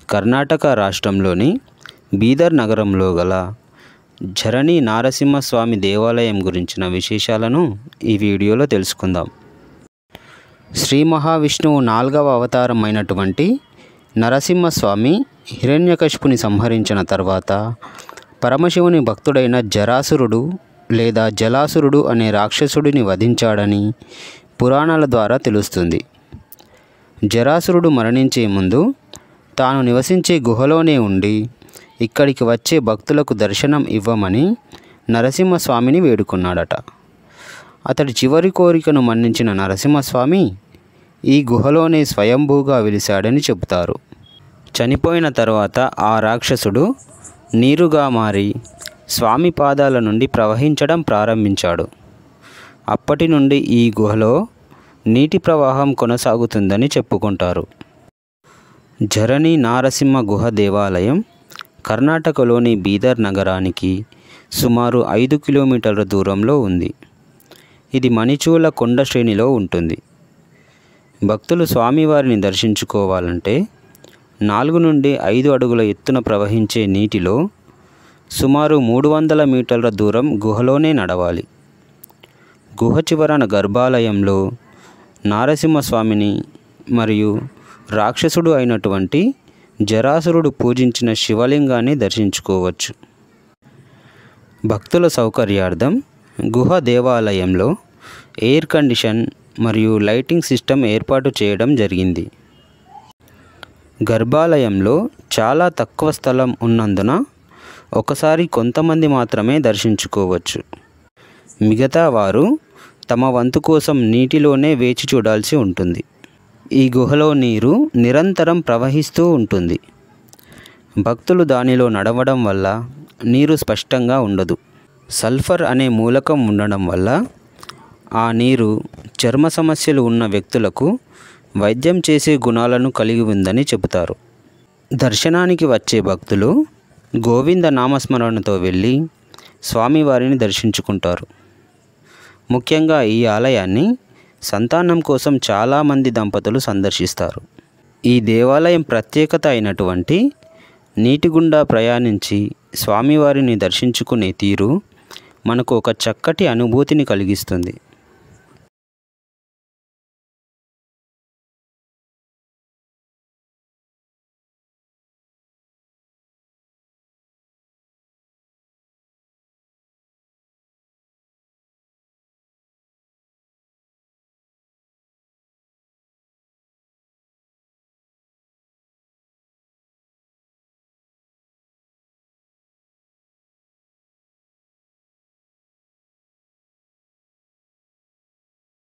కర్ణాటక రాష్ట్రంలోని బీదర్ నగరంలో గల ఝరణి నారసింహస్వామి దేవాలయం గురించిన విశేషాలను ఈ వీడియోలో తెలుసుకుందాం. శ్రీ మహావిష్ణువు 4వ అవతారం అయినటువంటి నరసింహస్వామి హిరణ్యకశిపుని సంహరించిన తర్వాత పరమశివుని భక్తుడైన జరాసురుడు లేదా జలాసురుడు అనే రాక్షసుడిని వధించాడని పురాణాల ద్వారా తెలుస్తుంది. జరాసురుడు మరణించే ముందు తాను నివసించే గుహలోనే ఉండి ఇక్కడికి వచ్చే భక్తులకు దర్శనం ఇవ్వమని నరసింహస్వామిని వేడుకున్నాడట. అతడి చివరి కోరికను మన్నించిన నరసింహస్వామి ఈ గుహలోనే స్వయంభూగా వెలిశాడని చెబుతారు. చనిపోయిన తర్వాత ఆ రాక్షసుడు నీరుగా మారి స్వామి పాదాల నుండి ప్రవహించడం ప్రారంభించాడు. అప్పటి నుండి ఈ గుహలో నీటి ప్రవాహం కొనసాగుతుందని చెప్పుకుంటారు. ఝరణి నారసింహ గుహ దేవాలయం కర్ణాటకలోని బీదర్ నగరానికి సుమారు 5 కిలోమీటర్ల దూరంలో ఉంది. ఇది మణిచూల కొండ శ్రేణిలో ఉంటుంది. భక్తులు స్వామివారిని దర్శించుకోవాలంటే 4 నుండి 5 అడుగుల ఎత్తున ప్రవహించే నీటిలో సుమారు 300 మీటర్ల దూరం గుహలోనే నడవాలి. గుహ చివరన గర్భాలయంలో నారసింహస్వామిని మరియు రాక్షసుడు అయినటువంటి జరాసురుడు పూజించిన శివలింగాన్ని దర్శించుకోవచ్చు. భక్తుల సౌకర్యార్థం గుహ దేవాలయంలో ఎయిర్ కండిషన్ మరియు లైటింగ్ సిస్టమ్ ఏర్పాటు చేయడం జరిగింది. గర్భాలయంలో చాలా తక్కువ స్థలం ఉన్నందున ఒకసారి కొంతమంది మాత్రమే దర్శించుకోవచ్చు. మిగతా వారు తమ వంతు కోసం నీటిలోనే వేచి చూడాల్సి ఉంటుంది. ఈ గుహలో నీరు నిరంతరం ప్రవహిస్తూ ఉంటుంది. భక్తులు దానిలో నడవడం వల్ల నీరు స్పష్టంగా ఉండదు. సల్ఫర్ అనే మూలకం ఉండడం వల్ల ఆ నీరు చర్మ సమస్యలు ఉన్న వ్యక్తులకు వైద్యం చేసే గుణాలను కలిగి ఉందని చెబుతారు. దర్శనానికి వచ్చే భక్తులు గోవింద నామస్మరణతో వెళ్ళి స్వామివారిని దర్శించుకుంటారు. ముఖ్యంగా ఈ ఆలయాన్ని సంతానం కోసం చాలామంది దంపతులు సందర్శిస్తారు. ఈ దేవాలయం ప్రత్యేకత అయినటువంటి నీటి గుండా ప్రయాణించి స్వామివారిని దర్శించుకునే తీరు మనకు ఒక చక్కటి అనుభూతిని కలిగిస్తుంది.